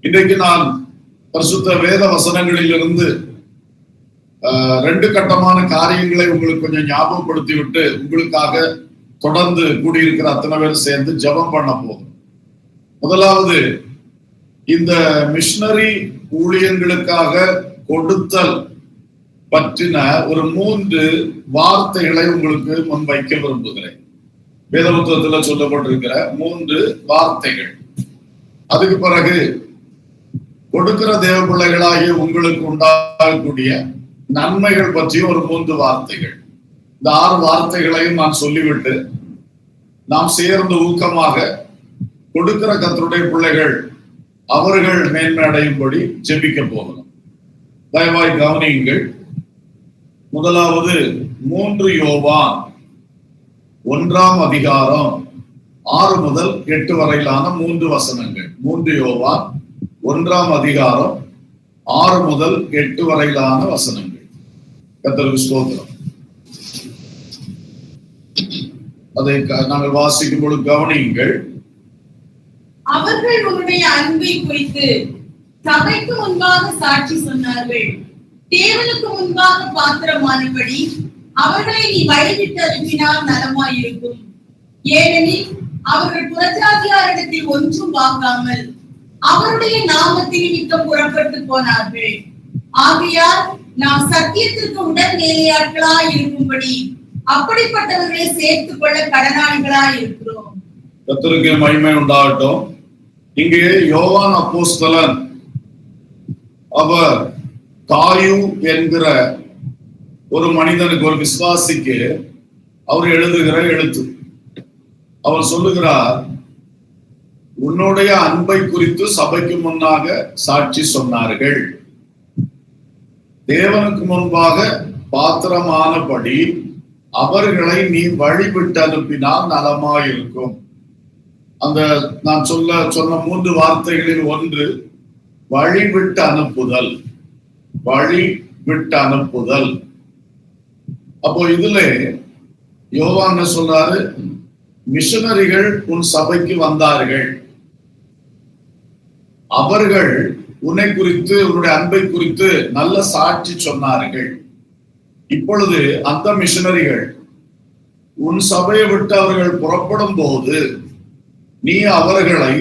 இன்றைக்கு நான் பரிசுத்த வேத வசனங்களிலிருந்து 2 கட்டமான காரியங்களை உங்களுக்கு கொஞ்சம் ஞாபகப்படுத்தி விட்டு உங்களுக்காக தொடர்ந்து கூடியிருக்கிற அத்தனை பேர் சேர்ந்து ஜெபம் பண்ண போகும். முதலாவது, இந்த மிஷனரி ஊழியர்களுக்காக கொடுத்தல் பற்றின ஒரு 3 வார்த்தைகளை உங்களுக்கு முன்வைக்க விரும்புகிறேன். வேத புத்தகத்துல சொல்லப்பட்டிருக்கிற 3 வார்த்தைகள். அதுக்கு பிறகு கொடுக்கிற தேவ பிள்ளைகளாகிய உங்களுக்கு உண்டாகக்கூடிய நன்மைகள் பற்றிய ஒரு 3 வார்த்தைகள். இந்த 6 வார்த்தைகளையும் நான் சொல்லிவிட்டு நாம் சேர்ந்து ஊக்கமாக கொடுக்கிற கர்த்தருடைய பிள்ளைகள் அவர்கள் மேன்மை அடையும்படி ஜெபிக்க போகணும். தயவாய் கவனியுங்கள். முதலாவது 3 யோவான் 1ஆம் அதிகாரம் 6 முதல் 8 வரையிலான 3 வசனங்கள். 3 யோவான் 1ஆம் அதிகாரம் 6 முதல் 8 வரையிலான வசனங்கள். கர்த்தருக்கு ஸ்தோத்திரம். அதை நாங்கள் வாசிக்கும் பொழுது கவனியுங்கள். அவர்கள் உன்னுடைய அன்பை குறித்து சபைக்கு முன்பாக சாட்சி சொன்னார்கள். தேவனுக்கு முன்பாக பாத்திரமானபடி அவர்களை நீ வழிவிட்டு அனுப்பினால் நலமாயிருக்கும். ஏனெனில் அவர்கள் புறஜாதியாரிடத்தில் ஒன்றும் வாங்காமல் அவருடைய நாமத்தின் நிமித்தம் புறப்பட்டு போனார்கள். ஆகையால் நாம் சத்தியத்திற்கு உடன் வேலையாட்களாய் இருக்கும்படி அப்படிப்பட்டவர்களை சேர்த்துக் கொள்ள கடனாளிகளாய் இருக்கிறோம். கர்த்தருக்கு மகிமை உண்டாகட்டும். இங்கே யோவான் அப்போஸ்தலன் அவர் தாயு என்கிற ஒரு மனிதனுக்கு, ஒரு விசுவாசிக்கு அவர் எழுதுகிற எழுத்து. அவர் சொல்லுகிறார், உன்னுடைய அன்பை குறித்து சபைக்கு முன்னாக சாட்சி சொன்னார்கள். தேவனுக்கு முன்பாக பாத்திரமானபடி அவர்களை நீ வழிவிட்டு அனுப்பினால் நலமாயிருக்கும். அந்த நான் சொன்ன 3 வார்த்தைகளில் ஒன்று வழிவிட்டு அனுப்புதல். வழிவிட்டு அனுப்புதல். அப்போ இதுல யோவான் சொல்றாரு, மிஷனரிகள் உன் சபைக்கு வந்தார்கள். அவர்கள் உன்னை குறித்து, உன்னுடைய அன்பை குறித்து நல்ல சாட்சி சொன்னார்கள். இப்பொழுது அந்த மிஷனரிகள் உன் சபையை விட்டு அவர்கள் புறப்படும் போது நீ அவர்களை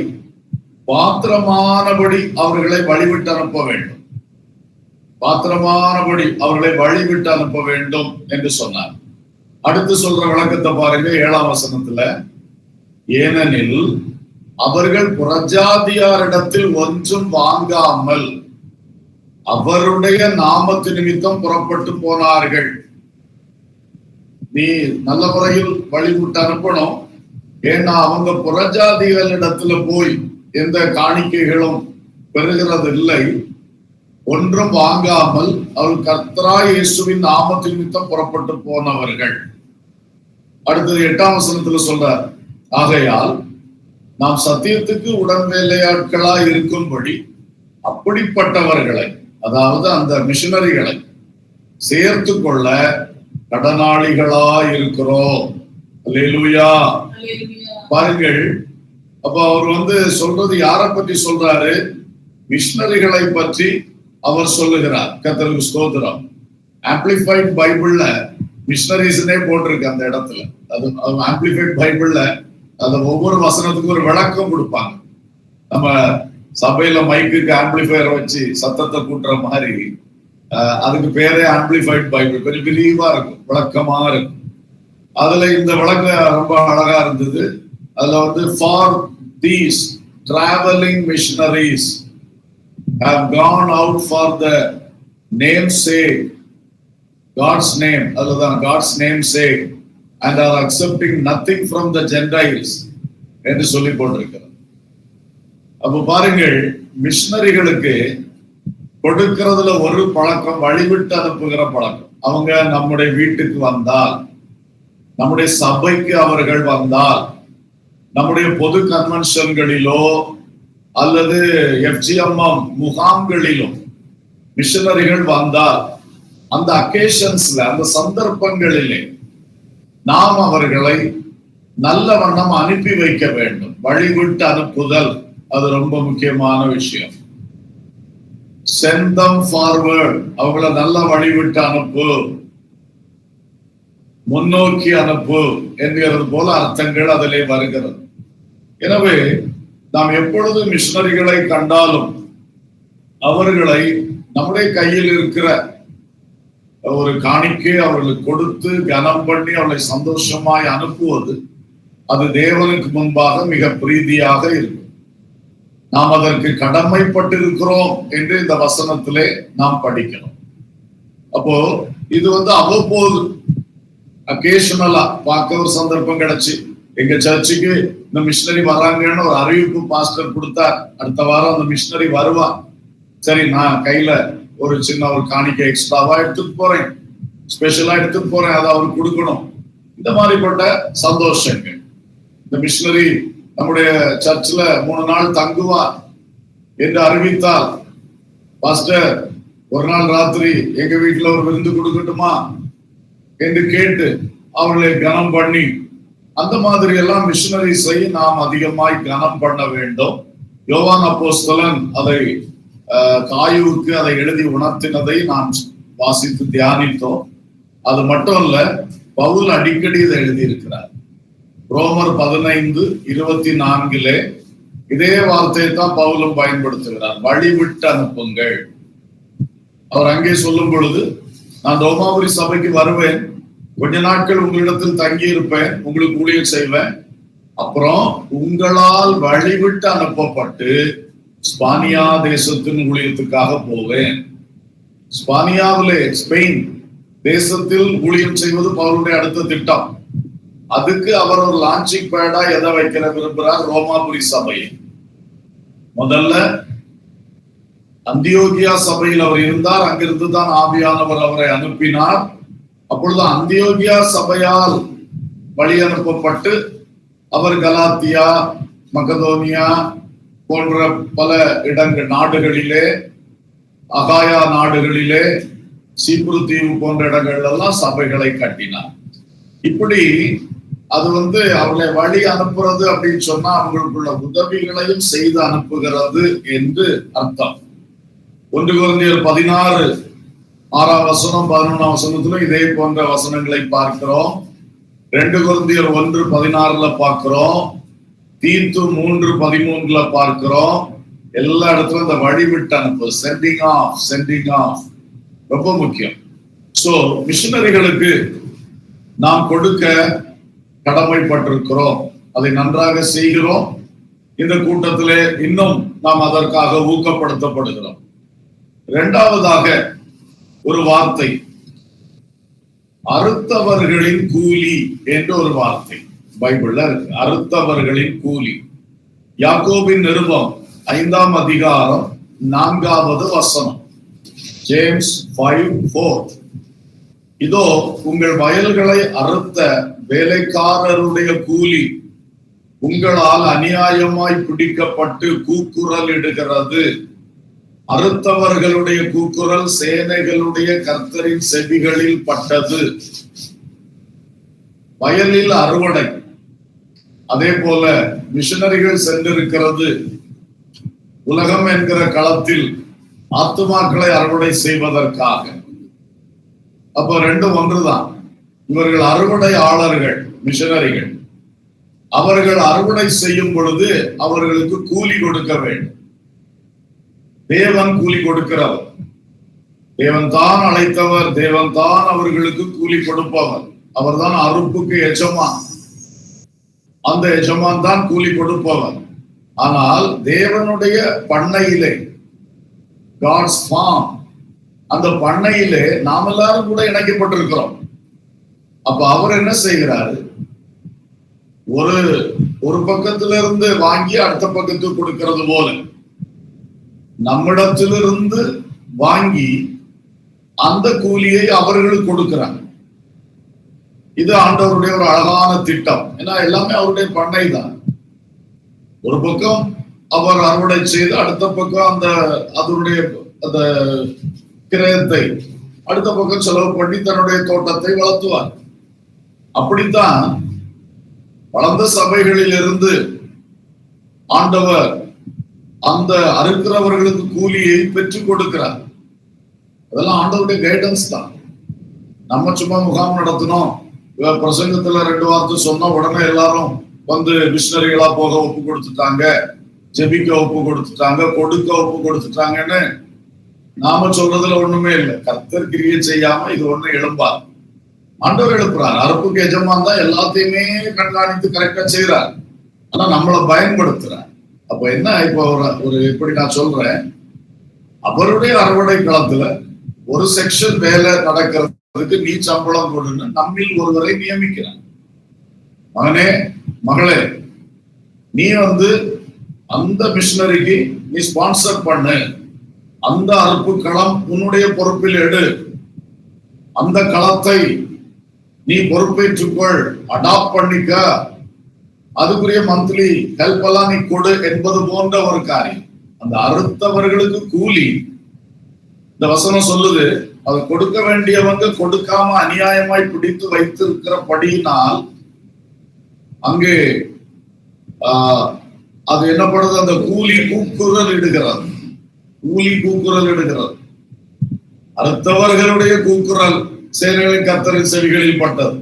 பாத்திரமானபடி அவர்களை வழிவிட்டு அனுப்ப வேண்டும். பாத்திரமானபடி அவர்களை வழிவிட்டு அனுப்ப வேண்டும் என்று சொன்னார். அடுத்து சொல்ற விளக்கத்தை பாருங்க, 7ஆம் வசனத்துல, ஏனெனில் அவர்கள் புறஜாதியாரிடத்தில் ஒன்றும் வாங்காமல் அவருடைய நாமத்து நிமித்தம் புறப்பட்டு போனார்கள். நீ நல்ல முறையில் வழிவிட்டு அனுப்பணும். ஏன்னா அவங்க புறஜாதிகளிடத்துல போய் எந்த காணிக்கைகளும் பெறுகிறது இல்லை. ஒன்றும் வாங்காமல் அவர் கர்த்தராகிய இயேசுவின் நாமத்து நிமித்தம் புறப்பட்டு போனவர்கள். அடுத்தது 8ஆம் வசனத்துல சொல்றார், ஆகையால் நாம் சத்தியத்துக்கு உடன் வேலையாட்களாய் இருக்கும்படி அப்படிப்பட்டவர்களை, அதாவது அந்த மிஷனரிகளை சேர்த்து கொள்ள கடனாளிகளாய் இருக்கிறோம். அல்லேலூயா. பாருங்கள், அப்ப அவர் சொல்றது யாரை பற்றி சொல்றாரு? மிஷனரிகளை பற்றி அவர் சொல்லுகிறார். கர்த்தருக்கு ஸ்தோத்திரம். ஆம்பிளிஃபைட் பைபிள்ல மிஷனரிஸ்னே போட்டிருக்கு அந்த இடத்துல. அது ஆம்பிளிஃபைட் பைபிள்ல அந்த ஒவ்வொரு வசனத்துக்கும் ஒரு விளக்கம் கொடுப்பாங்க. நம்ம சபையில மைக்குக்கு ஆம்பிளிஃபையர் வச்சு சத்தத்தை கூட்டுற மாதிரி அதுக்கு பேரே ஆம்பிளிஃபைட் பைபிள். கொஞ்சம் விரிவா இருக்கும், விளக்கமா இருக்கும். அதுல இந்த விளக்கம் ரொம்ப அழகா இருந்தது. அதுல for these travelling missionaries have gone out for the name's sake, God's name, அதுதான் God's name's sake, and are accepting nothing from the Gentiles என்று சொல்லி போட்டிருக்கிறார். அப்ப பாருங்கள், மிஷனரிகளுக்கு கொடுக்கிறதுல ஒரு பழக்கம் வழிவிட்டு அனுப்புகிற பழக்கம். அவங்க நம்முடைய வீட்டுக்கு வந்தால், நம்முடைய சபைக்கு அவர்கள் வந்தால், நம்முடைய பொது கன்வென்ஷன்களிலோ அல்லது FGMM முகாம்களிலும் மிஷனரிகள் வந்தால் அந்த அக்கேஷன்ஸ்ல, அந்த சந்தர்ப்பங்களிலே நாம் அவர்களை நல்ல வண்ணம் அனுப்பி வைக்க வேண்டும். வழிவிட்டு அனுப்புதல் அது ரொம்ப முக்கியமான விஷயம். send them forward, அவங்களை நல்ல வழிவிட்டு அனுப்பு, முன்னோக்கி அனுப்பு என்கிறது போல அர்த்தங்கள் அதிலே வருகிறது. எனவே நாம் எப்பொழுது மிஷனரிகளை கண்டாலும் அவர்களை நம்முடைய கையில் இருக்கிற ஒரு காணிக்கை அவர்களுக்கு கொடுத்து கனம் பண்ணி அவர்களை சந்தோஷமாய் அனுப்புவது அது தேவனுக்கு முன்பாக மிக பிரீதியாக இருக்கும். நாம் அதற்கு கடமைப்பட்டிருக்கிறோம் என்று இந்த வசனத்திலே நாம் படிக்கணும். அப்போ இது அவ்வப்போது அக்கேஷனலா பார்க்க ஒரு சந்தர்ப்பம் கிடைச்சு, எங்க சர்ச்சுக்கு இந்த மிஷனரி வர்றாங்கன்னு ஒரு அறிவிப்பு பாஸ்டர் கொடுத்தார், அடுத்த வாரம் அந்த மிஷனரி வருவான், சரி நான் கையில ஒரு சின்ன ஒரு காணிக்கை எக்ஸ்ட்ராவா எடுத்துட்டு போறேன், ஸ்பெஷலா எடுத்துட்டு போறேன், அதை அவருக்கு கொடுக்கணும். இந்த மாதிரிப்பட்ட சந்தோஷங்கள். இந்த மிஷனரி நம்முடைய சர்ச்சில் 3 நாள் தங்குவார் என்று அறிவித்தால், பாஸ்டர் ஒரு நாள் ராத்திரி எங்க வீட்டுல ஒரு விருந்து கொடுக்கட்டுமா என்று கேட்டு அவர்களை கனம் பண்ணி, அந்த மாதிரி எல்லாம் மிஷனரிஸை நாம் அதிகமாய் கனம் பண்ண வேண்டும். யோவான் அப்போஸ்தலன் அதை காயுவுக்கு அதை எழுதி உணர்த்தினதை நாம் வாசித்து தியானித்தோம். அது மட்டும் இல்ல, பவுல் அடிக்கடி இதை எழுதியிருக்கிறார். ரோமர் 15:24 இதே வார்த்தையை தான் பவுலும் பயன்படுத்துகிறார், வழிவிட்டு அனுப்புங்கள். அவர் அங்கே சொல்லும் பொழுது, நான் ரோமாபுரி சபைக்கு வருவேன், கொஞ்ச நாட்கள் உங்களிடத்தில் தங்கி இருப்பேன், உங்களுக்கு ஊழியம் செய்வேன், அப்புறம் உங்களால் வழிவிட்டு அனுப்பப்பட்டு ஸ்பானியா தேசத்தின் ஊழியத்துக்காக போவேன். ஸ்பானியாவிலே ஸ்பெயின் தேசத்தில் ஊழியம் செய்வது பவுலுடைய அடுத்த திட்டம். அதுக்கு அவர் ஒரு லான்ச்சிங் பேடா எதை வைக்கிற விரும்புகிறார்? ரோமாபுரி சபையை. முதல்ல அந்தியோகியா சபையில் அவர் இருந்தார், அங்கிருந்து தான் ஆவியானவர் அவரை அனுப்பினார். அப்பொழுது அந்தியோகியா சபையால் வழி அனுப்பப்பட்டு அவர் கலாத்தியா, மக்கதோனியா போன்ற பல நாடுகளிலே, அகாயா நாடுகளிலே, சீப்ரு தீவு போன்ற இடங்கள் எல்லாம் சபைகளை கட்டினார். இப்படி அது அவர்களை வழி அனுப்புறது அப்படின்னு சொன்னா அவங்களுக்குள்ள உதவிகளையும் செய்து அனுப்புகிறது என்று அர்த்தம். 1 கொரிந்தியர் 16:6-11 இதே போன்ற வசனங்களை பார்க்கிறோம். 2 கொரிந்தியர் 1:16 பார்க்கிறோம். தீத்து 3:13 பார்க்கிறோம். எல்லா இடத்துலயும் இந்த வழிவிட்டு அனுப்பு, சென்டிங் ஆஃப் ரொம்ப முக்கியம். சோ மிஷனரிகளுக்கு நாம் கொடுக்க கடமைப்பட்டிருக்கிறோம், அதை நன்றாக செய்கிறோம். இந்த கூட்டத்திலே இன்னும் நாம் அதற்காக ஊக்கப்படுத்தப்படுகிறோம். 2வதாக ஒரு வார்த்தை, அறுத்தவர்களின் கூலி என்ற ஒரு வார்த்தை பைபிள்ல இருக்கு. அறுத்தவர்களின் கூலி. யாக்கோபின் நிருபம் 5ஆம் அதிகாரம் 4வது வசனம், ஜேம்ஸ் 5:4. இதோ உங்கள் வயல்களை அறுத்த வேலைக்காரருடைய கூலி உங்களால் அநியாயமாய் பிடிக்கப்பட்டு கூக்குரல் இடுகிறது. அறுத்தவர்களுடைய கூக்குரல் சேனைகளுடைய கர்த்தரின் செவிகளில் பட்டது. வயலில் அறுவடை. அதே போல மிஷனரிகள் சென்றிருக்கிறது உலகம் என்கிற களத்தில் ஆத்துமாக்களை அறுவடை செய்வதற்காக. அப்ப ரெண்டும் ஒன்றுதான். இவர்கள் அறுவடையாளர்கள், மிஷனரிகள். அவர்கள் அறுவடை செய்யும் பொழுது அவர்களுக்கு கூலி கொடுக்க வேண்டும். தேவன் கூலி கொடுக்கிறவர், தேவன் தான் அழைத்தவர், தேவன் தான் அவர்களுக்கு கூலி கொடுப்பவர். அவர் தான் அறுப்புக்கு எஜமான், அந்த எஜமான் தான் கூலி கொடுப்பவர். ஆனால் தேவனுடைய பண்ணையிலே, காட்ஸ் ஃபார்ம், அந்த பண்ணையிலே நாம் எல்லாரும் கூட இணைக்கப்பட்டிருக்கிறோம். அப்ப அவர் என்ன செய்கிறாரு? ஒரு பக்கத்திலிருந்து வாங்கி அடுத்த பக்கத்துக்கு கொடுக்கிறது போல நம்மிடத்திலிருந்து வாங்கி அந்த கூலியை அவர்களுக்கு கொடுக்கிறாங்க. இது ஆண்டவருடைய ஒரு அழகான திட்டம். ஏன்னா எல்லாமே அவருடைய பண்ணை தான். ஒரு பக்கம் அவர் அறுவடை செய்து அடுத்த பக்கம் அதனுடைய அந்த கிரயத்தை அடுத்த பக்கம் செலவு பண்ணி தன்னுடைய தோட்டத்தை வளர்த்துவார். அப்படித்தான் வளர்ந்த சபைகளில் இருந்து ஆண்டவர் அந்த அறுக்கிறவர்களுக்கு கூலியை பெற்றுக் கொடுக்கிறார். அதெல்லாம் ஆண்டவருடைய கைடன்ஸ் தான். நம்ம சும்மா முகாம் நடத்தினோம், பிரசங்கத்துல 2 வார்த்தை சொன்ன உடனே எல்லாரும் வந்து மிஷினரிகளா போக ஒப்பு கொடுத்துட்டாங்க, ஜெபிக்க ஒப்பு கொடுத்துட்டாங்க, கொடுக்க ஒப்பு கொடுத்துட்டாங்கன்னு நாம சொல்றதுல ஒண்ணுமே இல்லை. கர்த்தர் கிரியை செய்யாம இது ஒண்ணு எழும்பார். ஆண்டவர் எழுப்புறார். அறுப்புக்கு எஜமான் தான் எல்லாத்தையுமே கண்காணித்து கரெக்டா செய்யறார். ஆனா நம்மளை பயன்படுத்துறார். அப்ப என்ன, இப்போ ஒரு எப்படி நான் சொல்றேன், அவருடைய அறுவடை களத்துல ஒரு செக்ஷன் வேலை நடக்கிறதுக்கு நீ சம்பளம் கொடுன்னு நம்மில் ஒருவரை நியமிக்கிறான். மகனே மகளே, நீ வந்து அந்த மிஷினரிக்கு நீ ஸ்பான்சர் பண்ணு, அந்த அறுப்பு களம் உன்னுடைய பொறுப்பில் எடு, அந்த களத்தை நீ பொறுப்பேற்றுக்கொள், அடாப்ட் பண்ணிக்க, அதுக்குரிய மந்த்லி ஹெல்ப் எல்லாம் நீ கொடு என்பது போன்ற ஒரு காரியம். அந்த அறுத்தவர்களுக்கு கூலி இந்த வசனம் சொல்லுது. அது கொடுக்க வேண்டியவங்க கொடுக்காம அநியாயமாய் பிடித்து வைத்திருக்கிறபடியினால் அங்கே அது என்ன பண்ணுது, அந்த கூலி கூக்குரல் இடுகிறது. கூலி கூக்குரல் இடுகிறது. அறுத்தவர்களுடைய கூக்குரல் சேனைகளின் கர்த்தரின் செவிகளில் பட்டது.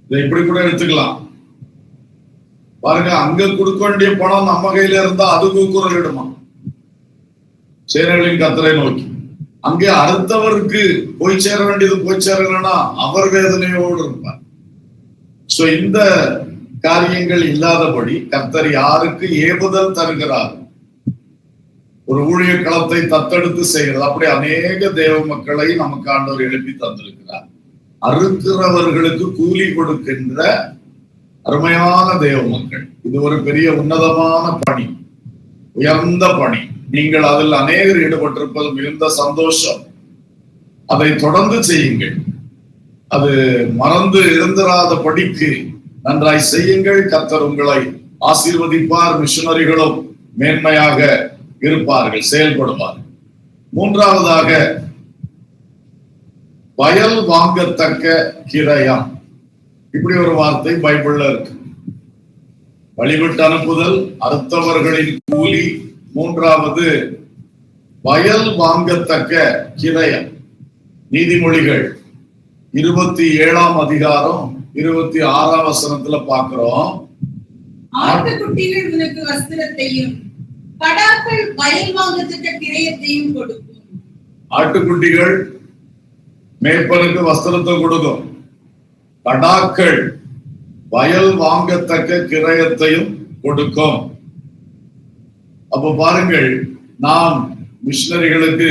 இதை இப்படி கூட எடுத்துக்கலாம். பாருங்க, அங்க கொடுக்க வேண்டிய பணம் நம்ம கையில இருந்தா அது கூக்குரல் இடுமா சேனைகளின் கர்த்தரை நோக்கி. அங்கே அறுத்தவருக்கு போய் சேர வேண்டியது போய் சேரலன்னா அவர் வேதனையோடு இருப்பார். சோ இந்த காரியங்கள் இல்லாதபடி கர்த்தர் யாருக்கு ஏவுதல் தருகிறார், ஒரு ஊழிய களத்தை தத்தெடுத்து செய்கிறது. அப்படி அநேக தேவ மக்களை நமக்கு ஆண்டவர் எழுப்பி தந்திருக்கிறார். அறுக்கிறவர்களுக்கு கூலி கொடுக்கின்ற அருமையான தேவ மக்கள். இது ஒரு பெரிய உன்னதமான பணி, உயர்ந்த பணி. நீங்கள் அதில் அநேகர் ஈடுபட்டிருப்பது மிகுந்த சந்தோஷம். அதை தொடர்ந்து செய்யுங்கள். அது மறந்து இருந்திராத படிக்கு நன்றாய் செய்யுங்கள். கர்த்தர் உங்களை ஆசீர்வதிப்பார். மிஷனரிகளும் மேன்மையாக இருப்பார்கள், செயல்படுவார்கள். மூன்றாவதாக, வயல் வாங்கத்தக்க கிரயம். இப்படி ஒரு வார்த்தை பைபிள்ல இருக்கு. வழிவிட்டு அனுப்புதல், அறுத்தவர்களின் கூலி. மூன்றாவது, வயல் வாங்கத்தக்க கிரயம். நீதிமொழிகள் 27ஆம் அதிகாரம் 26ஆம் வசனத்துல பாக்குறோம். ஆட்டுக்குட்டிகள் உனக்கு வஸ்திரத்தையும் கடாக்கள் வயல் வாங்கத்தக்க கிரயத்தையும் கொடுக்கும். ஆட்டுக்குட்டிகள் மேய்ப்பனுக்கு வஸ்திரத்தை கொடுக்கும், கடாக்கள் வயல் வாங்கத்தக்க கிரயத்தையும் கொடுக்கும். அப்ப பாருங்கள், நாம் மிஷனரிகளுக்கு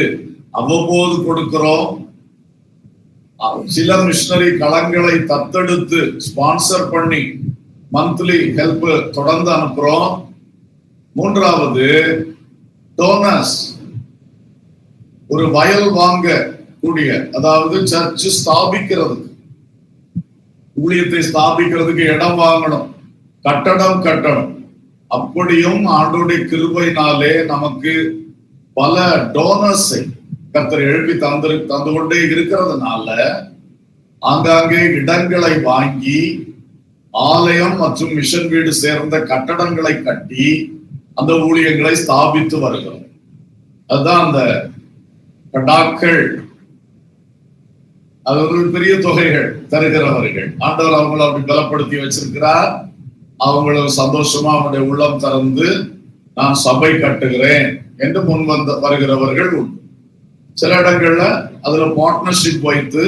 அவ்வப்போது கொடுக்கிறோம். சில மிஷனரி களங்களை தத்தெடுத்து ஸ்பான்சர் பண்ணி மந்த்லி ஹெல்ப் தொடர்ந்து அனுப்புறோம். மூன்றாவது, டோனர்ஸ், ஒரு வயல் வாங்க கூடிய, அதாவது சர்ச் ஸ்தாபிக்கிறதுக்கு, ஊழியத்தை ஸ்தாபிக்கிறதுக்கு இடம் வாங்கணும், கட்டடம் கட்டணும். அப்படியும் ஆண்டோடைய கிருபையினாலே நமக்கு பல டோனர்ஸை கர்த்தர் எழுப்பி தந்து கொண்டே இருக்கிறதுனால ஆங்காங்கே இடங்களை வாங்கி ஆலயம் மற்றும் மிஷன் வீடு சேர்ந்த கட்டடங்களை கட்டி அந்த ஊழியங்களை ஸ்தாபித்து வருகிறோம். அதுதான் அந்த கடாக்கள். அது ஒரு பெரிய தொகைகள் தருகிறவர்கள். ஆண்டவர் அவங்களை அப்படி பலப்படுத்தி வச்சிருக்கிறார். அவங்களும் சந்தோஷமா அவனுடைய உள்ளம் திறந்து நான் சபை கட்டுகிறேன் என்று முன் வருகிறவர்கள் உண்டு. சில இடங்கள்ல அதுல பார்ட்னர்ஷிப் வைத்து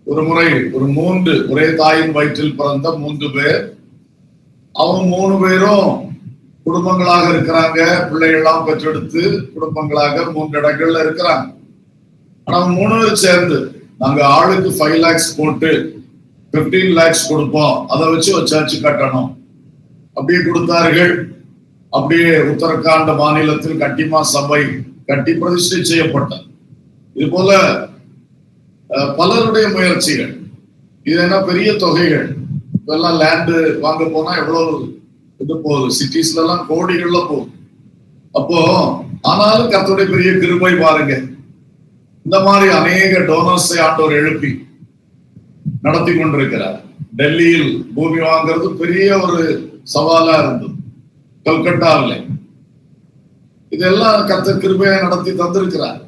ஒரு முறை ஒரு 3 ஒரே தாயின் வயிற்றில் பிறந்த 3 பேர், அவங்க 3 பேரும் குடும்பங்களாக இருக்கிறாங்க. பிள்ளைகள்லாம் பெற்றெடுத்து குடும்பங்களாக 3 இடங்கள்ல இருக்கிறாங்க. ஆனா 3 பேர் சேர்ந்து நாங்க ஆளுக்கு 5 lakhs போட்டு 15 lakhs கொடுப்போம், அதை வச்சு ஒரு சர்ச் கட்டணும் அப்படியே கொடுத்தார்கள். அப்படியே உத்தரகாண்ட் மாநிலத்தில் கட்டிமா சபை கட்டி பிரதிஷ்டை செய்யப்பட்டது. இது போல பலருடைய முயற்சிகள். இது என்ன பெரிய தொகைகள். இப்பெல்லாம் லேண்டு வாங்க போனா எவ்வளவு இது போகுது, சிட்டிஸ்ல எல்லாம் கோடிகள்ல போகுது. அப்போ ஆனாலும் கர்த்தருடைய பெரிய கிருபை பாருங்க, இந்த மாதிரி அநேக டோனர்ஸை ஆண்டவர் எழுப்பி நடத்தி கொண்டிருக்கிறார். டெல்லியில் பூமி வாங்குறது பெரிய ஒரு சவாலா இருந்தது. கல்கட்டாவில். இதெல்லாம் கர்த்தர் கிருபையா நடத்தி தந்திருக்கிறார்.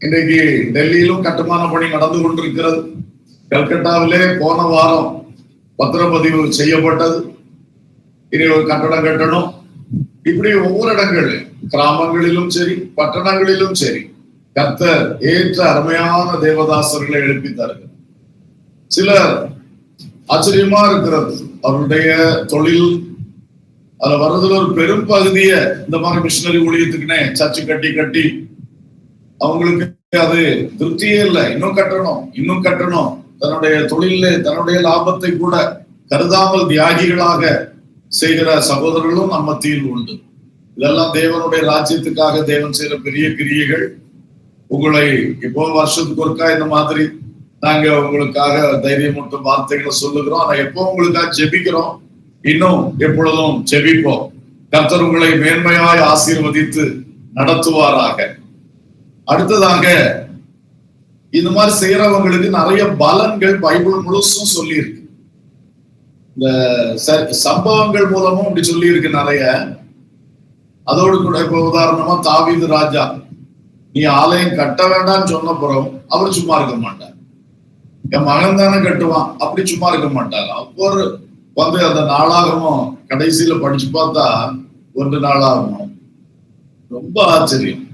இன்றைக்கு டெல்லியிலும் கட்டுமான பணி நடந்து கொண்டிருக்கிறது. கல்கட்டாவிலே போன வாரம் பத்திரப்பதிவு செய்யப்பட்டது. இனி ஒரு கட்டடம் கட்டணும். இப்படி ஒவ்வொரு இடங்களிலும், கிராமங்களிலும் சரி பட்டணங்களிலும் சரி, கர்த்தர் ஏற்ற அருமையான தேவதாசர்களை எழுப்பி தருகிறார். சிலர் ஆச்சரியமா இருக்கிறது, அவருடைய தொழில் அதுல வர்றதுல ஒரு பெரும் பகுதிய இந்த மாதிரி மிஷினரி ஊழியத்துக்குன்னே சர்ச்சு கட்டி அவங்களுக்கு அது திருப்தியே இல்லை. இன்னும் கட்டணும். தன்னுடைய தொழில தன்னுடைய லாபத்தை கூட கருதாமல் தியாகிகளாக செய்கிற சகோதரர்களும் நம்ம மத்தியில் உண்டு. இதெல்லாம் தேவனுடைய ராஜ்யத்துக்காக தேவன் செய்யற பெரிய கிரியைகள். உங்களை இப்போ வருஷத்துக்கு ஒருக்கா இந்த மாதிரி நாங்க உங்களுக்காக தைரியமூட்டும் வார்த்தைகளை சொல்லுகிறோம். ஆனா எப்போ உங்களுக்காக ஜெபிக்கிறோம், இன்னும் எப்பொழுதும் ஜெபிப்போம். கர்த்தர் உங்களை மேன்மையாய் ஆசீர்வதித்து நடத்துவாராக. அடுத்ததாக, இந்த மாதிரி செய்யறவங்களுக்கு நிறைய பலன்கள் பைபிள் முழுசும் சொல்லி இருக்கு. இந்த சம்பவங்கள் மூலமும் அப்படி சொல்லி இருக்கு நிறைய. அதோடு கூட இப்ப உதாரணமா தாவீது ராஜா, நீ ஆலயம் கட்ட வேண்டாம்னு சொன்ன பிறகு அவர் சும்மா இருக்க மாட்டார். என் மகன் தானே கட்டுவான், அப்படி சும்மா இருக்க மாட்டார். அப்போ வந்து அந்த நாளாகமும் கடைசியில படிச்சு பார்த்தா 1 நாளாகமும் ரொம்ப ஆச்சரியம்.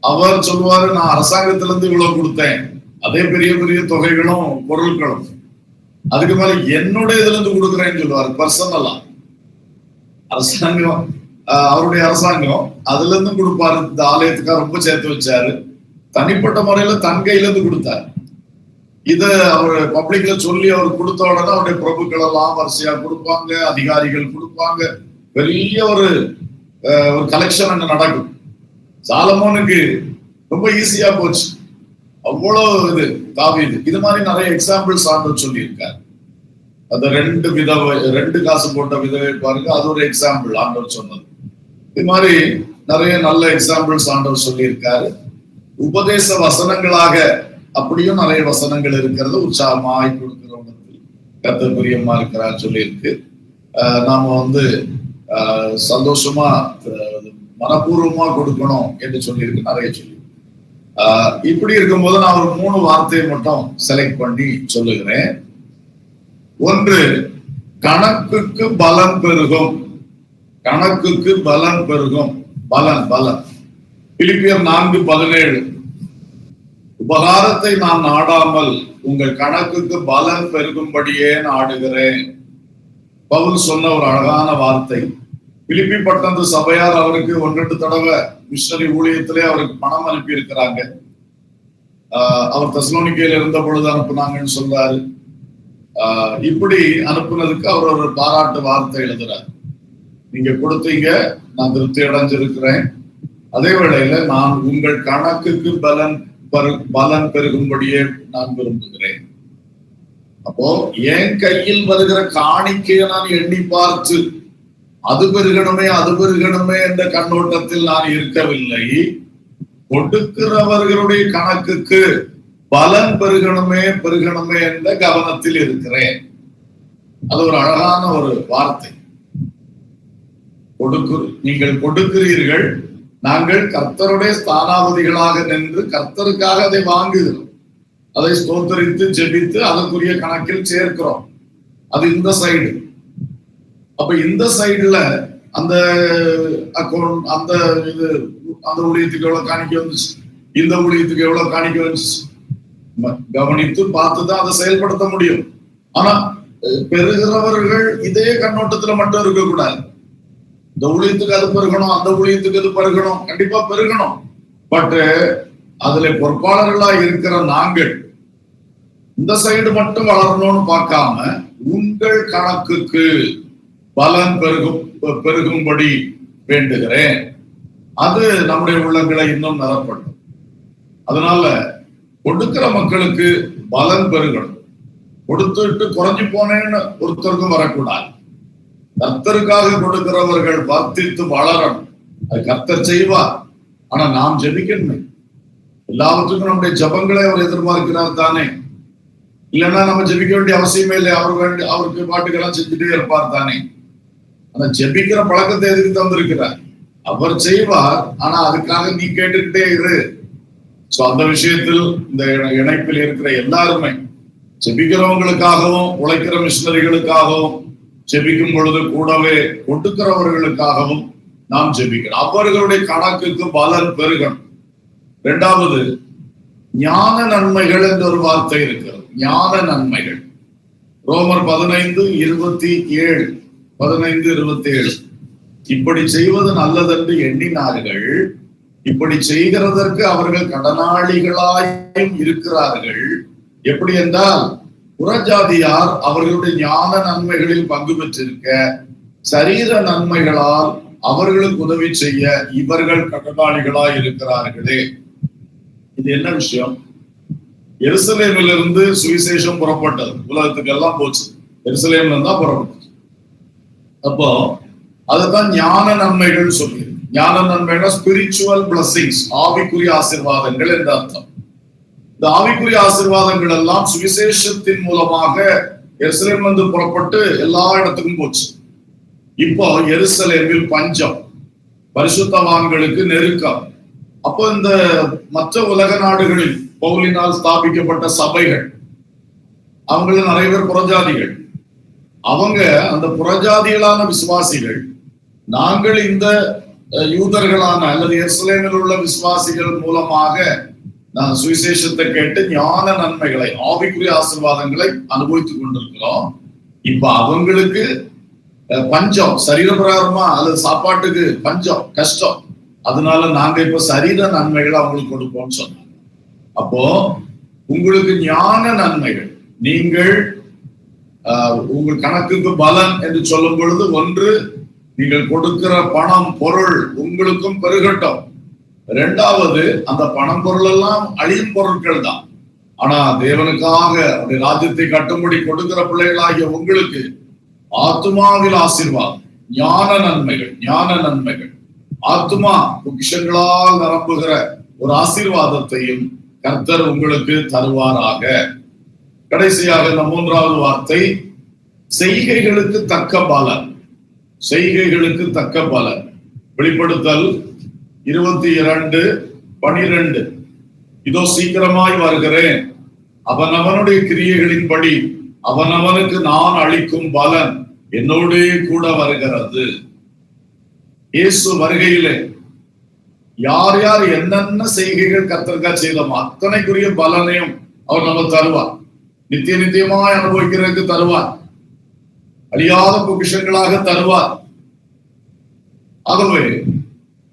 அவர் சொல்லுவாரு, நான் அரசாங்கத்துல இருந்து இவ்வளவு கொடுத்தேன், அதே பெரிய பெரிய தொகைகளும் பொருட்களும், அதுக்கு மேல என்னுடைய இதுல இருந்து கொடுக்குறேன்னு சொல்லுவாரு. பர்சனலா அரசாங்கம், அவருடைய அரசாங்கம் அதுல இருந்து கொடுப்பாரு. இந்த ஆலயத்துக்காக ரொம்ப சேர்த்து வச்சாரு. தனிப்பட்ட முறையில தன் கையில இருந்து கொடுத்தாரு. இத அவர் பப்ளிக்ல சொல்லி அவர் கொடுத்த உடனே அவருடைய பிரபுக்கள் எல்லாம் வரிசையா கொடுப்பாங்க, அதிகாரிகள் கொடுப்பாங்க. பெரிய ஒரு கலெக்ஷன் அங்க நடக்கும். சாலமோனுக்கு ரொம்ப ஈஸியா போச்சு. அவ்வளவு இது தாவீது. இது மாதிரி நிறைய எக்ஸாம்பிள்ஸ் ஆண்டவர் சொல்லியிருக்காரு. அந்த 2 காசு போட்ட விதவை பாருங்க, அது ஒரு எக்ஸாம்பிள் ஆண்டவர் சொன்னது. இது மாதிரி நிறைய நல்ல எக்ஸாம்பிள்ஸ் ஆண்டவர் சொல்லியிருக்காரு. உபதேச வசனங்களாக அப்படியும் நிறைய வசனங்கள் இருக்கிறது. உற்சாகமாய் கொடுக்கிறவங்களுக்கு கர்த்தர் பிரியமா இருக்கிறார் சொல்லியிருக்கு. நாம வந்து சந்தோஷமா மனப்பூர்வமா கொடுக்கணும் என்று சொல்லியிருக்கு, நிறைய சொல்லி. இப்படி இருக்கும்போது நான் ஒரு 3 வார்த்தையை மட்டும் செலக்ட் பண்ணி சொல்லுகிறேன். ஒன்று, கணக்குக்கு பலன் பெருகும். கணக்குக்கு பலன் பெருகும். பலன். பிலிப்பியர் 4:17, உபகாரத்தை நான் நாடாமல் உங்கள் கணக்குக்கு பலன் பெருகும்படியே நாடுகிறேன். பவுல் சொன்ன ஒரு அழகான வார்த்தை. பிலிப்பி பட்டணத்து சபையார் அவருக்கு 1-2 தடவை மிஷனரி ஊழியத்திலே அவருக்கு பணம் அனுப்பி இருக்கிறாங்க. அவர் தெசலோனிக்கேல இருந்த பொழுது அனுப்புனாங்கன்னு சொல்றாரு. இப்படி அனுப்புனதுக்கு அவர் ஒரு பாராட்டு வார்த்தை எழுதுறாரு. நீங்க கொடுத்தீங்க, நான் திருப்தி அடைஞ்சிருக்கிறேன். அதே வேளையில நான் உங்கள் கணக்குக்கு பலன் பெருகும்படியே நான் விரும்புகிறேன். அப்போ என் கையில் வருகிற காணிக்கையை நான் எண்ணி பார்த்து அது பெருகணுமே என்ற கண்ணோட்டத்தில் நான் இருக்கவில்லை. கொடுக்கிறவர்களுடைய கணக்குக்கு பலன் பெருகணுமே என்ற கவனத்தில் இருக்கிறேன். அது ஒரு அழகான ஒரு வார்த்தை. நீங்கள் கொடுக்கிறீர்கள், நாங்கள் கர்த்தருடைய ஸ்தானாபதிகளாக நின்று கர்த்தருக்காக அதை வாங்குகிறோம், அதை ஸ்தோத்தரித்து ஜெபித்து அதற்குரிய கணக்கில் சேர்க்கிறோம். அது இந்த சைடு. அப்ப இந்த சைடுல அந்த அக்கௌண்ட், அந்த ஊழியத்துக்கு எவ்வளவு காணிக்க வந்துச்சு, இந்த ஊழியத்துக்கு எவ்வளவு காணிக்க வந்துச்சு கவனித்து பார்த்துதான் அதை செயல்படுத்த முடியும். ஆனா பெறுகிறவர்கள் இதே கண்ணோட்டத்துல மட்டும் இருக்கக்கூடாது. இந்த ஊழியத்துக்கு அது பெருகணும், அந்த ஊழியத்துக்கு அது பெருகணும், கண்டிப்பா பெருகணும். பட் அதுல பொறுப்பாளர்களா இருக்கிற நாங்கள் இந்த சைடு மட்டும் வளரணும்னு பார்க்காம உங்கள் கணக்குக்கு பலன் பெருகும்படி வேண்டுகிறேன். அது நம்முடைய உள்ளங்களை இன்னும் நிரப்படும். அதனால கொடுக்கிற மக்களுக்கு பலன் பெருகணும். கொடுத்துட்டு குறைஞ்சு போனேன்னு ஒருத்தருக்கும் வரக்கூடாது. கர்த்தருக்காக கொடுக்கிறவர்கள் வர்த்தித்து வளரணும். அது கர்த்தர் செய்வார். ஆனா நாம் ஜெபிக்கணும். எல்லாவற்றுக்கும் நம்முடைய ஜபங்களை அவர் எதிர்பார்க்கிறார் தானே. இல்லைன்னா நம்ம ஜெபிக்க வேண்டிய அவசியமே இல்லை. அவருக்கு பாட்டுக்கெல்லாம் செஞ்சுட்டே இருப்பார் தானே. ஆனா ஜெபிக்கிற பழக்கத்தை எதுக்கு தந்திருக்கிறார்? அவர் செய்வார், ஆனா அதுக்காக நீ கேட்டுக்கிட்டே இரு. சோ அந்த விஷயத்தில் இந்த இணைப்பில் இருக்கிற எல்லாருமே ஜெபிக்கிறவங்களுக்காகவும் உழைக்கிற மிஷனரிகளுக்காகவும் ஜெபிக்கும் பொழுது கூடவே கொடுக்கிறவர்களுக்காகவும் நாம் ஜெபிக்கிறோம். அவர்களுடைய கணக்குக்கு பலன் பெருகணும். இரண்டாவது, ஞான நன்மைகள் என்ற ஒரு வார்த்தை இருக்கிறது. ஞான நன்மைகள் ரோமர் 15:27 15:27 இப்படி செய்வது நல்லதென்று எண்ணினார்கள், இப்படி செய்கிறதற்கு அவர்கள் கடனாளிகளாயும் இருக்கிறார்கள். எப்படி என்றால், புறஜாதியார் அவர்களுடைய ஞான நன்மைகளில் பங்கு பெற்றிருக்க சரீர நன்மைகளால் அவர்களுக்கு உதவி செய்ய இவர்கள் கடனாளிகளாய் இருக்கிறார்களே. இது என்ன விஷயம்? எருசலேமிலிருந்து சுவிசேஷம் புறப்பட்டது, உலகத்துக்கு எல்லாம் போச்சு. எருசலேம்ல இருந்தா புறப்பட்டது. அப்போ அதுதான் ஞான நன்மைகள் சொல்லி. ஞான நன்மைகள் ஸ்பிரிச்சுவல் பிளஸிங்ஸ், ஆவிக்குரிய ஆசீர்வாதங்கள் என்ற அர்த்தம். இந்த ஆவிக்குரிய ஆசீர்வாதங்கள் எல்லாம் சுவிசேஷத்தின் மூலமாக எருசலேம் வந்து புறப்பட்டு எல்லா இடத்துக்கும் போச்சு. இப்போ எருசலேமில் பஞ்சம், பரிசுத்தவான்களுக்கு நெருக்கம். அப்போ இந்த மற்ற உலக நாடுகளில் பவுலினால் ஸ்தாபிக்கப்பட்ட சபைகள், அவங்கள நிறைய பேர் புறஜாதிகள். அவங்க அந்த புறஜாதிகளான விசுவாசிகள், நாங்கள் இந்த யூதர்களான அல்லது எருசலேமில் உள்ள விசுவாசிகள் மூலமாக நான் சுவிசேஷத்தை கேட்டு ஞான நன்மைகளை, ஆவிக்குரிய ஆசீர்வாதங்களை அனுபவித்துக் கொண்டிருக்கிறோம். இப்ப அவங்களுக்கு பஞ்சம், சரீரபிரகாரமா அல்லது சாப்பாட்டுக்கு பஞ்சம், கஷ்டம். அதனால நாங்க இப்ப சரீர நன்மைகளை அவங்களுக்கு கொடுப்போம்னு சொன்னாங்க. அப்போ உங்களுக்கு ஞான நன்மைகள், நீங்கள் உங்கள் கணக்குக்கு பலன் என்று சொல்லும் பொழுது, ஒன்று, நீங்கள் கொடுக்கிற பணம் பொருள் உங்களுக்கும் பெருகட்டும். இரண்டாவது, அந்த பணம் பொருள் எல்லாம் அழியும் பொருட்கள் தான். ஆனா தேவனுக்காக அந்த ராஜ்யத்தை கட்டும்படி கொடுக்கிற பிள்ளைகளாகிய உங்களுக்கு ஆத்மாவில் ஆசீர்வாதம், ஞான நன்மைகள், ஞான நன்மைகள், ஆத்மா பொக்கிஷங்களால் நிரம்புகிற ஒரு ஆசீர்வாதத்தையும் கர்த்தர் உங்களுக்கு தருவாராக. கடைசியாக இந்த மூன்றாவது வார்த்தை, செய்கைகளுக்கு தக்க பலன். செய்கைகளுக்கு தக்க பலன். வெளிப்படுத்தல் 22:12 இதோ சீக்கிரமாய் வருகிறேன், அவனவனுடைய கிரியைகளின்படி அவனவனுக்கு நான் அளிக்கும் பலன் என்னோடே கூட வருகிறது. இயேசு வருகையிலே யார் யார் என்னென்ன செய்கைகள் கர்த்தருக்கா செய்தோமோ அத்தனைக்குரிய பலனையும் அவர் நம்ம தருவார். நித்திய நித்தியமாய் அனுபவிக்கிறதுக்கு தருவார். அழியாத பொக்கிஷங்களாக தருவார். ஆகவே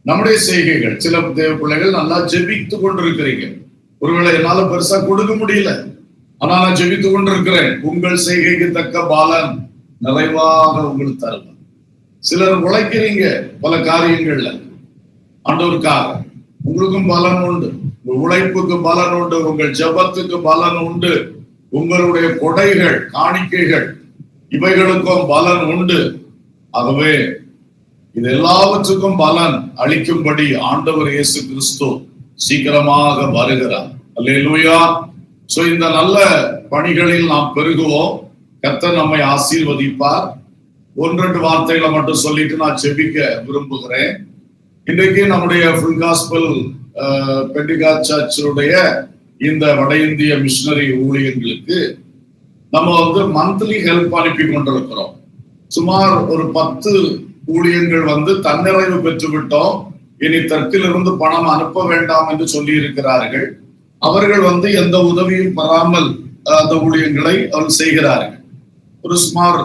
நம்முடைய செய்கைகள், சில தேவ பிள்ளைகள் நல்லா ஜெபித்து கொண்டிருக்கிறீங்க, ஒருவேளை என்னால பெருசா கொடுக்க முடியல, ஆனா நான் ஜெபித்து கொண்டிருக்கிறேன், உங்கள் செய்கைக்கு தக்க பலன் நிறைவாக உங்களுக்கு தருவார். சிலர் உழைக்கிறீங்க பல காரியங்கள்ல ஆண்டவருக்காக, உங்களுக்கும் பலன் உண்டு, உங்கள் உழைப்புக்கு பலன் உண்டு, உங்கள் ஜெபத்துக்கு பலன் உண்டு, உங்களுடைய கொடைகள், காணிக்கைகள், இவைகளுக்கும் பலன் உண்டு. ஆகவே இது எல்லாவற்றுக்கும் பலன் அளிக்கும்படி ஆண்டவர் இயேசு கிறிஸ்து சீக்கிரமாக வருகிறார். அல்லேலூயா. சோ இந்த நல்ல பணிகளில் நாம் பெருகுவோம். கர்த்தர் நம்மை ஆசீர்வதிப்பார். 1-2 வார்த்தைகளை மட்டும் சொல்லிட்டு நான் ஜெபிக்க விரும்புகிறேன். இன்றைக்கு நம்முடைய ஃபுல் காஸ்பல் பெண்டிகாஸ்ட் சர்ச்சுடைய இந்த வட இந்திய மிஷனரி ஊழியர்களுக்கு நம்ம மந்த்லி ஹெல்ப் அனுப்பி கொண்டிருக்கிறோம். சுமார் ஒரு 10 ஊழியங்கள் தன்னிறைவு பெற்று விட்டோம், இனி தெற்கிலிருந்து பணம் அனுப்ப வேண்டாம் என்று சொல்லி இருக்கிறார்கள். அவர்கள் எந்த உதவியும் பெறாமல் அந்த ஊழியங்களை அவர்கள் செய்கிறார்கள். ஒரு சுமார்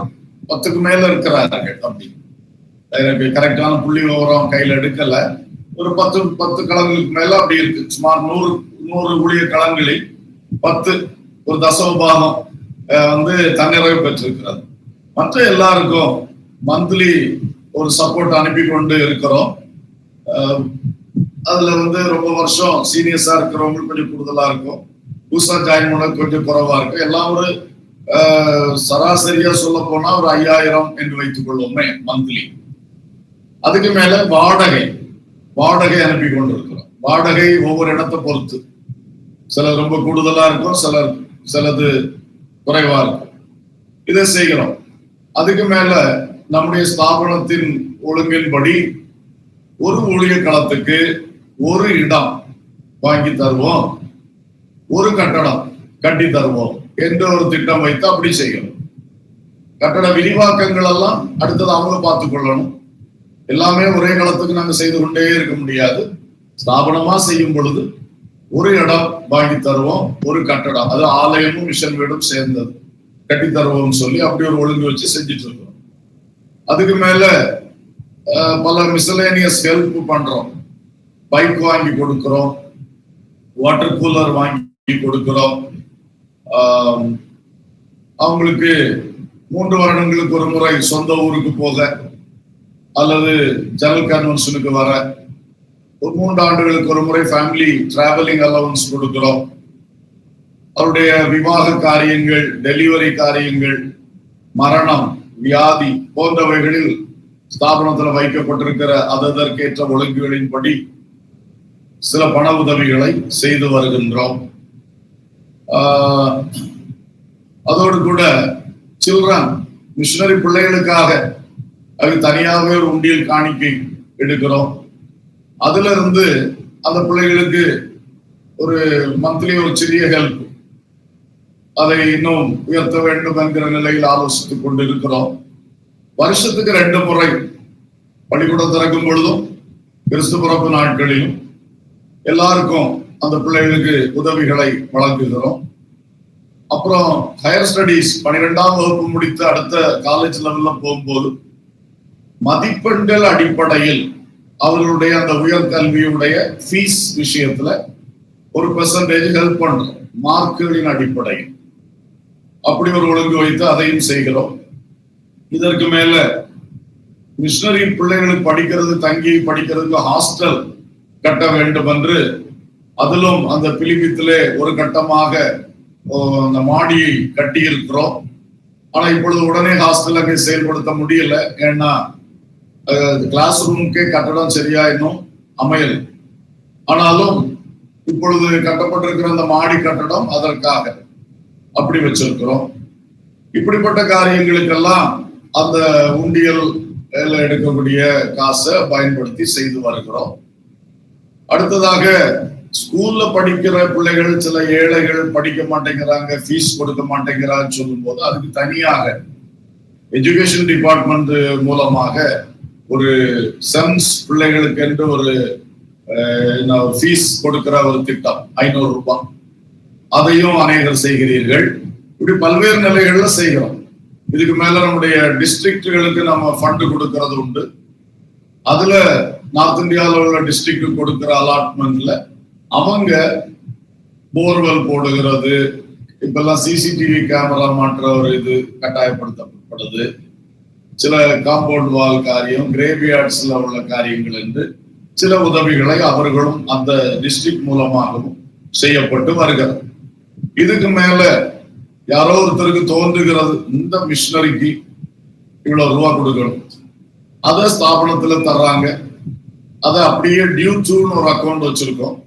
10க்கு மேல இருக்கிறார்கள். அப்படி எனக்கு கரெக்டான புள்ளி விவரம் கையில் எடுக்கல. ஒரு 10 களங்களுக்கு மேல அப்படி இருக்கு. சுமார் 100 ஊழிய களங்களில் 10 ஒரு தசமபாகம் தன்னிறைவு பெற்றிருக்கிறது. மற்ற எல்லாருக்கும் மந்த்லி ஒரு சப்போர்ட் அனுப்பி கொண்டு இருக்கிறோம். அதுல ரொம்ப வருஷம் சீனியர்ஸா இருக்கிறவங்களுக்கு கொஞ்சம் கூடுதலா இருக்கும், புதுசா ஜாயின் பண்ண கொஞ்சம் குறைவா இருக்கும். எல்லாம் ஒரு சராசரியா சொல்ல போனா ஒரு 5000 என்று வைத்துக் கொள்வோமே மந்த்லி. அதுக்கு மேல வாடகை அனுப்பி கொண்டு இருக்கிறோம். வாடகை ஒவ்வொரு இடத்தை பொறுத்து, சிலர் ரொம்ப கூடுதலா இருக்கும், சிலது குறைவா இருக்கும். இதை செய்கிறோம். அதுக்கு மேல நம்முடைய ஸ்தாபனத்தின் ஒழுங்கின்படி ஒரு ஊழிய களத்துக்கு ஒரு இடம் வாங்கி தருவோம், ஒரு கட்டடம் கட்டி தருவோம் என்ற ஒரு திட்டம் வைத்து அப்படி செய்யணும். கட்டட விரிவாக்கங்கள் எல்லாம் அடுத்தது அவங்க பார்த்துக் கொள்ளணும். எல்லாமே ஒரே களத்துக்கு நாங்க செய்து கொண்டே இருக்க முடியாது. ஸ்தாபனமா செய்யும் பொழுது ஒரு இடம் வாங்கி தருவோம், ஒரு கட்டடம், அது ஆலயமும் மிஷன் வீடும் சேர்ந்தது கட்டி தருவோம் சொல்லி அப்படி ஒரு ஒழுங்கு வச்சு செஞ்சுட்டு இருக்கோம். அதுக்கு மேல பல மிசலேனியஸ் ஹெல்ப் பண்றோம். பைக் வாங்கி கொடுக்கிறோம், வாட்டர் கூலர் வாங்கி கொடுக்கிறோம். அவங்களுக்கு 3 வருடங்களுக்கு ஒரு முறை சொந்த ஊருக்கு போக அல்லது ஜெனரல் கன்வென்ஷனுக்கு வர, ஒரு 3 ஆண்டுகளுக்கு ஒரு முறை ஃபேமிலி டிராவலிங் அலவன்ஸ் கொடுக்கிறோம். அவருடைய விவாக காரியங்கள், டெலிவரி காரியங்கள், மரணம், வியாதி போன்றவைகளில் ஸ்தாபனத்தில் வைக்கப்பட்டிருக்கிற அதற்கேற்ற ஒழுங்குகளின்படி சில பண உதவிகளை செய்து வருகின்றோம். அதோடு கூட சில்ட்ரன் மிஷனரி பிள்ளைகளுக்காக அது தனியாகவே ஒரு உண்டியல் காணிக்கை எடுக்கிறோம். அதுல இருந்து அந்த பிள்ளைகளுக்கு ஒரு மந்த்லி ஒரு சிறிய ஹெல்ப், அதை இன்னும் உயர்த்த வேண்டும் என்கிற நிலையில் ஆலோசித்துக் கொண்டு இருக்கிறோம். வருஷத்துக்கு 2 முறை பள்ளிக்கூடம் திறக்கும் பொழுதும் கிறிஸ்து பிறப்பு நாட்களிலும் எல்லாருக்கும் அந்த பிள்ளைகளுக்கு உதவிகளை வழங்குகிறோம். அப்புறம் ஹையர் ஸ்டடீஸ் 12ஆம் வகுப்பு முடித்து அடுத்த காலேஜ் லெவல்ல போகும்போது மதிப்பெண்கள் அடிப்படையில் அவர்களுடைய அந்த உயர்கல்வியுடைய ஃபீஸ் விஷயத்துல ஒரு பெர்சன்டேஜ் ஹெல்ப் பண்றோம், மார்க்குகளின் அடிப்படையில். அப்படி ஒரு ஒழுங்கு வைத்து அதையும் செய்கிறோம். இதற்கு மேல மிஷனரி பிள்ளைகளுக்கு படிக்கிறது, தங்கி படிக்கிறதுக்கு ஹாஸ்டல் கட்ட வேண்டும் என்று அதிலும் அந்த பிலிபித்திலே ஒரு கட்டமாக அந்த மாடியை கட்டி இருக்கிறோம். ஆனா இப்பொழுது உடனே ஹாஸ்டல் அங்கே செயல்படுத்த முடியல. ஏன்னா கிளாஸ் ரூமுக்கே கட்டடம் சரியா இன்னும் அமையல். ஆனாலும் இப்பொழுது கட்டப்பட்டிருக்கிற அந்த மாடி கட்டடம் அதற்காக அப்படி வச்சிருக்கிறோம். இப்படிப்பட்ட காரியங்களுக்கெல்லாம் அந்த உண்டியல் எடுக்கக்கூடிய காசை பயன்படுத்தி செய்து வருகிறோம். அடுத்ததாக ஸ்கூல்ல படிக்கிற பிள்ளைகள், சில ஏழைகள் படிக்க மாட்டேங்கிறாங்க, ஃபீஸ் கொடுக்க மாட்டேங்கிறான்னு சொல்லும் போது அதுக்கு தனியாக எஜுகேஷன் டிபார்ட்மெண்ட் மூலமாக ஒரு சென்ஸ் பிள்ளைகளுக்கு என்று ஒரு ஃபீஸ் கொடுக்கிற ஒரு திட்டம் 500 ரூபாய், அதையும் அநேகர் செய்கிறீர்கள். இப்படி பல்வேறு நிலைகள்ல செய்கிறோம். இதுக்கு மேல நம்முடைய டிஸ்ட்ரிக்ட்களுக்கு நம்ம ஃபண்ட் கொடுக்கறது உண்டு. அதுல நார்த் இந்தியாவில் உள்ள டிஸ்ட்ரிக்ட் கொடுக்கிற அலாட்மெண்ட்ல அவங்க போர்வெல் போடுகிறது, இப்பெல்லாம் சிசிடிவி கேமரா மாற்ற ஒரு இது கட்டாயப்படுத்தப்படுது. சில காம்பவுண்ட் வால் காரியம், கிரேவியார்ட்ஸ்ல உள்ள காரியங்கள் என்று சில உதவிகளை அவர்களும் அந்த டிஸ்ட்ரிக்ட் மூலமாகவும் செய்யப்பட்டு வருகிறது. இதுக்கு மேல யாரோ ஒருத்தருக்கு தோன்றுகிறது, இந்த மிஷனரிக்கு இவ்வளவு ரூபா கொடுக்கணும், அதை ஸ்தாபனத்துல தர்றாங்க. அதை அப்படியே டியூ டூன்னு ஒரு அக்கௌண்ட் வச்சிருக்கோம்.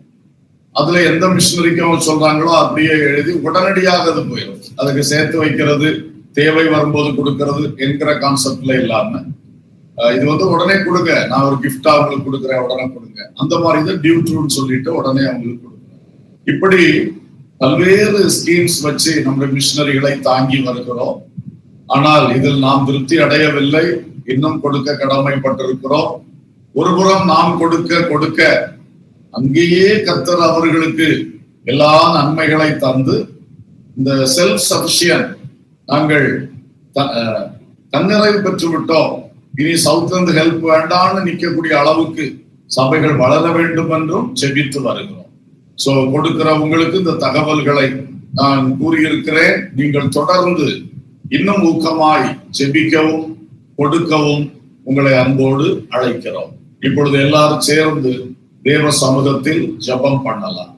அதுல எந்த மிஷனரிக்கும் சொல்றாங்களோ அப்படியே எழுதி உடனடியாக அது போயிடும். அதுக்கு சேர்த்து வைக்கிறது, தேவை வரும்போது கொடுக்கறது என்கிற கான்செப்ட்ல இல்லாம இது உடனே கொடுங்க, நான் ஒரு கிஃப்டா அவங்களுக்கு கொடுக்குறேன், உடனே கொடுங்க, அந்த மாதிரி தான் டியூ டூன்னு சொல்லிட்டு உடனே அவங்களுக்கு கொடுக்குறேன். இப்படி பல்வேறு ஸ்கீம்ஸ் வச்சு நம்முடைய மிஷனரிகளை தாங்கி வருகிறோம். ஆனால் இதில் நாம் திருப்தி அடையவில்லை, இன்னும் கொடுக்க கடமைப்பட்டிருக்கிறோம். ஒருபுறம் நாம் கொடுக்க அங்கேயே கர்த்தர் அவர்களுக்கு எல்லா நன்மைகளை தந்து இந்த செல்ஃப் சஃபிஷியன்ட், நாங்கள் தன்னிறைவு பெற்று விட்டோம், இனி சவுத்ல இருந்து ஹெல்ப் வேண்டாம்னு நிற்கக்கூடிய அளவுக்கு சபைகள் வளர வேண்டும் என்றும் செபித்து வருகிறோம். சோ கொடுக்கிற உங்களுக்கு இந்த தகவல்களை நான் கூறியிருக்கிறேன். நீங்கள் தொடர்ந்து இன்னும் ஊக்கமாய் செபிக்கவும் கொடுக்கவும் உங்களை அன்போடு அழைக்கிறோம். இப்பொழுது எல்லாரும் சேர்ந்து தேவ சமூகத்தில் ஜெபம் பண்ணலாம்.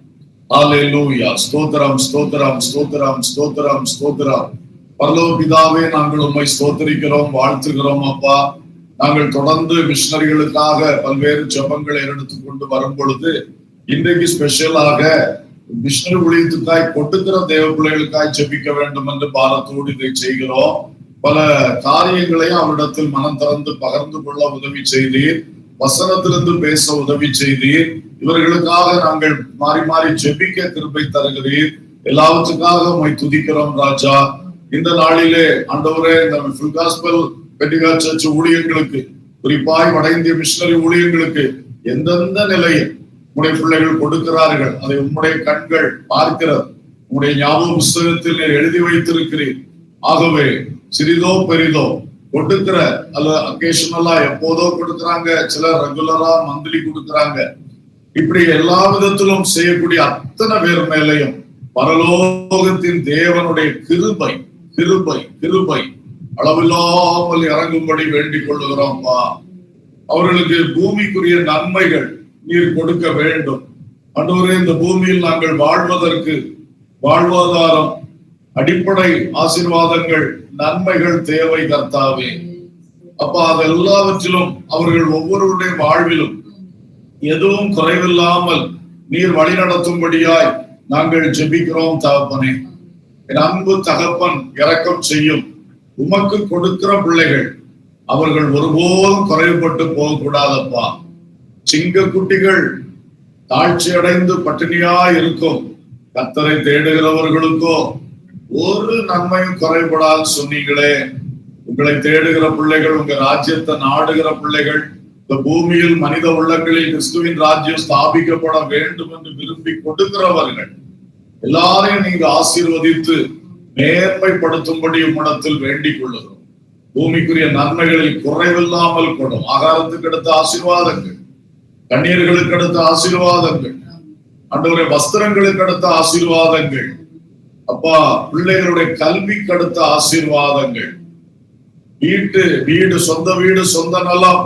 ஹல்லேலூயா. ஸ்தோத்திரம், ஸ்தோத்திரம், ஸ்தோத்திரம், ஸ்தோத்திரம், ஸ்தோத்திரம். பரலோக பிதாவே, நாங்கள் உம்மை ஸ்தோத்திரிக்கிறோம், வாழ்த்துகிறோம். அப்பா, நாங்கள் தொடர்ந்து மிஷனரிகளுக்காக பல்வேறு ஜெபங்களை எடுத்துக் கொண்டு வரும் பொழுது இன்றைக்கு ஸ்பெஷலாக மிஷனரி ஊழியத்துக்காய் கொடுக்கிற தேவ பிள்ளைகளுக்காய் ஜெபிக்க வேண்டும் என்று பாரத்தோடு இதை செய்கிறோம். பல காரியங்களையும் அவரிடத்தில் மனம் திறந்து பகிர்ந்து கொள்ள உதவி செய்தீர். வசனத்திலிருந்து பேச உதவி செய்தீர். இவர்களுக்காக நாங்கள் மாறி மாறி ஜெபிக்க கிருபை தருகிறீர். எல்லாவற்றுக்காக உம்மை துதிக்கிறோம் ராஜா. இந்த நாளிலே ஆண்டவரே, இந்த ஃபுல் காஸ்பல் பெண்டிகாஸ்ட் சர்ச் ஊழியர்களுக்கு, குறிப்பாய் வட இந்திய மிஷனரி ஊழியர்களுக்கு எந்தெந்த நிலையில் உம்முடைய பிள்ளைகள் கொடுக்கிறார்கள், அதை உம்முடைய கண்கள் பார்க்கிறது. உம்முடைய ஞாபக புஸ்தகத்தில் நீர் எழுதி வைத்திருக்கிறீர். ஆகவே சிறிதோ பெரிதோ கொடுக்கிற, அல்ல அக்கேஷனலா எப்போதோ கொடுக்கறாங்க, சிலர் ரெகுலரா மந்த்லி கொடுக்கறாங்க. இப்படி எல்லா விதத்திலும் செய்யக்கூடிய அத்தனை பேர் மேலையும் பரலோகத்தின் தேவனுடைய கிருபை கிருபை கிருபை அளவில்லாமல் இறங்கும்படி வேண்டிக் கொள்ளுகிறோம்ப்பா. அவர்களுக்கு பூமிக்குரிய நன்மைகள் நீர் கொடுக்க வேண்டும். ஆண்டவரே, இந்த பூமியில் நாங்கள் வாழ்வதற்கு வாழ்வாதாரம், அடிப்படை ஆசீர்வாதங்கள், நன்மைகள் தேவை கர்த்தாவே. அப்ப அது எல்லாவற்றிலும் அவர்கள் ஒவ்வொருவருடைய வாழ்விலும் எதுவும் குறைவில்லாமல் நீர் வழி நடத்தும்படியாய் நாங்கள் ஜெபிக்கிறோம் தகப்பனே. என் அன்பு தகப்பன் இரக்கம் செய்யும். உமக்கு கொடுக்கிற பிள்ளைகள் அவர்கள் ஒருபோதும் குறைவுபட்டு போகக்கூடாதப்பா. சிங்க குட்டிகள் தாழ்ச்சி அடைந்து பட்டினியா இருக்கும். கர்த்தரை தேடுகிறவர்களுக்கோ ஒரு நன்மையும் குறைபடாது சொன்னீங்களே. உங்களை தேடுகிற பிள்ளைகள், உங்க ராஜ்யத்தை நாடுகிற பிள்ளைகள், இந்த பூமியில் மனித உள்ளங்களில் கிறிஸ்துவின் ராஜ்யம் ஸ்தாபிக்கப்பட வேண்டும் என்று விரும்பி கொடுக்கிறவர்கள் எல்லாரையும் நீங்க ஆசீர்வதித்து மேன்மைப்படுத்தும்படி உம்மிடத்தில் வேண்டிக் கொள்ளுகிறோம். பூமிக்குரிய நன்மைகளில் குறைவில்லாமல் கொடும். ஆகாரத்துக்கு அடுத்த ஆசீர்வாதங்கள், கண்ணீர்களுக்கு அடுத்த ஆசீர்வாதங்கள், ஆண்டவரே வஸ்திரங்களுக்கு அடுத்த ஆசீர்வாதங்கள், அப்பா பிள்ளைகளுடைய கல்விக்கு அடுத்த ஆசீர்வாதங்கள், வீடு சொந்த வீடு சொந்த நலம்,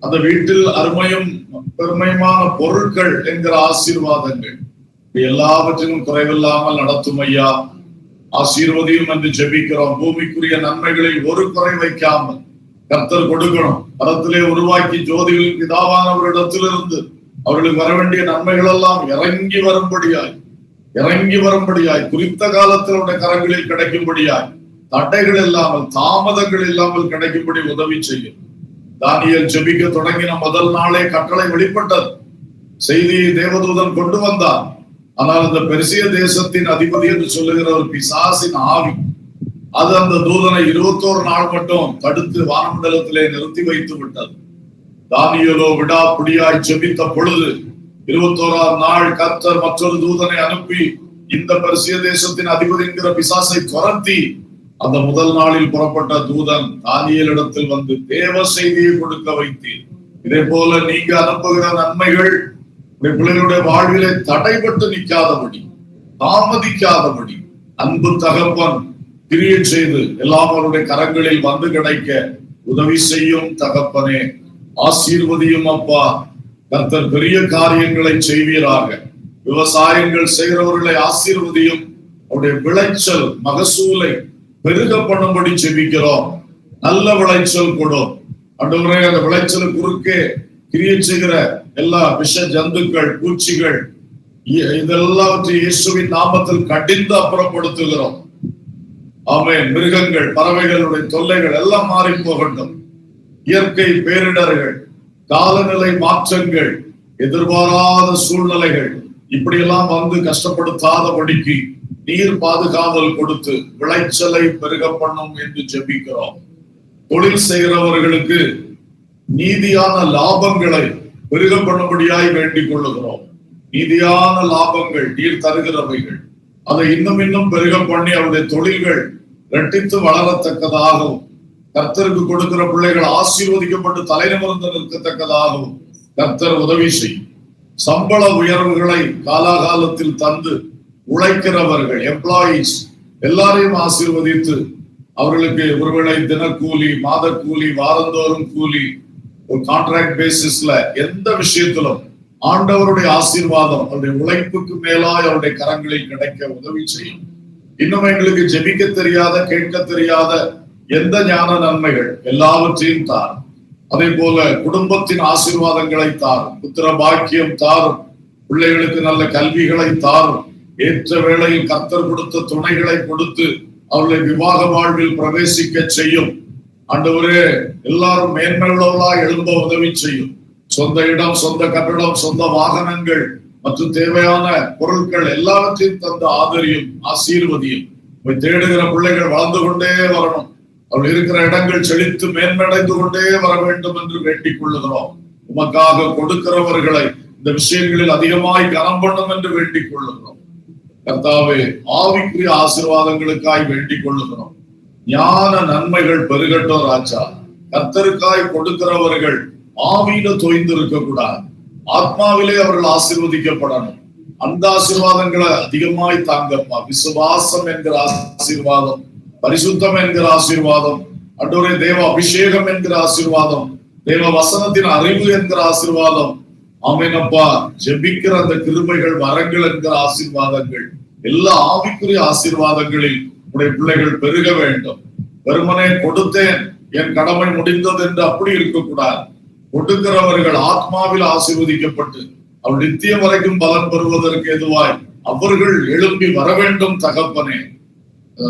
அந்த வீட்டில் அருமையும் பெருமையுமான பொருட்கள் என்கிற ஆசீர்வாதங்கள் எல்லாவற்றிலும் குறைவில்லாமல் நடத்தும் ஐயா. ஆசீர்வதியும் என்று ஜெபிக்கிறோம். பூமிக்குரிய நன்மைகளில் ஒரு குறை வைக்காமல் கர்த்தர் கொடுக்கணும். கரத்திலே உருவாக்கி ஜோதிகளின் பிதாவானவரிடத்திலிருந்து அவர்களுக்கு வர வேண்டிய நன்மைகள் எல்லாம் இறங்கி வரும்படியாய் குறித்த காலத்தினுடைய கரங்களில் கிடைக்கும்படியாய், தடைகள் இல்லாமல் தாமதங்கள் இல்லாமல் கிடைக்கும்படி உதவி செய்யும். தானியேல் ஜெபிக்க தொடங்கின முதல் நாளே கட்டளை வெளிப்பட்டது. செய்தியை தேவதூதன் கொண்டு வந்தார். ஆனால் அந்த பெர்சிய தேசத்தின் அதிபதி என்று சொல்லுகிற ஒரு பிசாசின் ஆவி, அது அந்த தூதனை 21 நாள் மட்டும் தடுத்து வானமண்டலத்திலே நிறுத்தி வைத்து விட்டது. தானியேலோ விடாப்பிடியாய் ஜெபித்த பொழுது 21ஆம் நாள் கர்த்தர் மற்றொரு தூதனை அனுப்பி இந்த பெர்சிய தேசத்தின் அதிபதி என்கிற பிசாசை துரத்தி அந்த முதல் நாளில் புறப்பட்ட தூதன் தானியேலிடத்தில் வந்து தேவ செய்தியை கொடுக்க வைத்தீர். இதே போல நீங்க அனுப்புகிற நன்மைகள் பிள்ளைகளுடைய வாழ்விலே தடைபட்டு நிற்காதபடி, தாமதிக்காதபடி அன்பு தகப்பன் கிரியை செய்து எல்லாம் அவருடைய கரங்களில் வந்து கிடைக்க உதவி செய்யும் தகப்பனே. ஆசீர்வதியும் அப்பா. கர்த்தர் பெரிய காரியங்களை செய்வீராக. விவசாயங்கள் செய்கிறவர்களை ஆசீர்வதியும். அவருடைய விளைச்சல் மகசூலை பெருக பண்ணும்படி ஜெபிக்கிறோம். நல்ல விளைச்சல் கொடும் ஆண்டவரே. அந்த விளைச்சல் குறுக்கே கிரியை செய்கிற எல்லா விஷ ஜந்துக்கள், பூச்சிகள் இதெல்லாவற்றையும் இயேசுவின் நாமத்தில் கடிந்து அப்புறப்படுத்துகிறோம். ஆமென். மிருகங்கள், பறவைகளுடைய தொல்லைகள் எல்லாம் மாறி போகட்டும். இயற்கை பேரிடர்கள், காலநிலை மாற்றங்கள், எதிர்பாராத சூழ்நிலைகள் இப்படியெல்லாம் வந்து கஷ்டப்படுத்தாதபடிக்கு நீர் பாதுகாவல் கொடுத்து விளைச்சலை பெருக பண்ணும் என்று ஜெபிக்கிறோம். தொழில் செய்கிறவர்களுக்கு நீதியான லாபங்களை பெருக பண்ணும்படியாய் வேண்டிக் கொள்ளுகிறோம். நீதியான லாபங்கள் நீர் தருகிறவைகள், அதை இன்னும் பெருக பண்ணி அவருடைய தொழில்கள் இரட்டித்து வளரத்தக்கதாகவும், கர்த்தருக்கு கொடுக்கிற பிள்ளைகள் ஆசீர்வதிக்கப்பட்டு தலைநிமிர்ந்து நிற்கத்தக்கதாகவும் கர்த்தர் உதவி செய்யும். சம்பள உயர்வுகளை காலாகாலத்தில் தந்து உழைக்கிறவர்கள், எம்ப்ளாயீஸ் எல்லாரையும் ஆசீர்வதித்து அவர்களுக்கு ஒருவேளை தினக்கூலி, மாத கூலி, வாரந்தோறும் கூலி, ஒரு கான்ட்ராக்ட் பேசிஸ்ல எந்த விஷயத்திலும் ஆண்டவருடைய ஆசீர்வாதம் அவருடைய உழைப்புக்கு மேலாய் அவருடைய கரங்களில் கிடைக்க உதவி செய்யும். இன்னும் எங்களுக்கு ஜெபிக்க தெரியாத, கேட்க தெரியாத எந்த ஞான நன்மைகள் எல்லாவற்றையும் தாரும். அதே போல குடும்பத்தின் ஆசீர்வாதங்களை தாரும். புத்திர பாக்கியம் தாரும். பிள்ளைகளுக்கு நல்ல கல்விகளை தாரும். ஏற்ற வேளையில் கர்த்தர் கொடுத்த துணைகளை கொடுத்து அவர்களை விவாக வாழ்வில் பிரவேசிக்க செய்யும். ஆண்டவரே, எல்லாரும் மேன்மையுள்ளவர்களா எழும்ப உதவி செய்யும். சொந்த இடம், சொந்த கட்டடம், சொந்த வாகனங்கள் மற்றும் தேவையான பொருட்கள் எல்லாவற்றையும் தந்து ஆதரியும், ஆசீர்வதியும். தேடுகிற பிள்ளைகள் வளர்ந்து கொண்டே வரணும். அவர்கள் இருக்கிற இடங்கள் செழித்து மேன்மடைந்து கொண்டே வர வேண்டும் என்று வேண்டிக் கொள்ளுகிறோம். உமக்காக கொடுக்கிறவர்களை இந்த விஷயங்களில் அதிகமாய் கனம் பண்ணும் என்று வேண்டிக் கொள்ளுகிறோம். கர்த்தாவே, ஆவிக்குரிய ஆசீர்வாதங்களுக்காய் வேண்டிக் கொள்ளுகிறோம். ஞான நன்மைகள் பெருகட்டும் ராஜா. கர்த்தருக்காய் கொடுக்கிறவர்கள் ஆவியில தோய்ந்து இருக்க கூடாது, ஆத்மாவிலே அவர்கள் ஆசீர்வதிக்கப்படணும். அந்த ஆசீர்வாதங்களை அதிகமாய் தாங்கப்பா. விசுவாசம் என்கிற ஆசீர்வாதம், பரிசுத்தம் என்கிற ஆசீர்வாதம், ஆண்டவரே தேவ அபிஷேகம் என்கிற ஆசீர்வாதம், தேவ வசனத்தின் அறிவு என்கிற ஆசீர்வாதம், ஆமெனப்பா, ஜெபிக்கிற அந்த கிருபைகள், வரங்கள் என்கிற ஆசீர்வாதங்கள், எல்லா ஆவிக்குரிய ஆசீர்வாதங்களில் உடைய பிள்ளைகள் பெருக வேண்டும். வெறுமனே கொடுத்தேன், என் கடமை முடிந்தது என்று அப்படி இருக்கக்கூடாது. கொடுக்கிறவர்கள் ஆத்மாவில் ஆசீர்வதிக்கப்பட்டு அவள் நித்தியம் வரைக்கும் பலன் பெறுவதற்கு எதுவாய் அவர்கள் எழும்பி வர வேண்டும். தகப்பனே,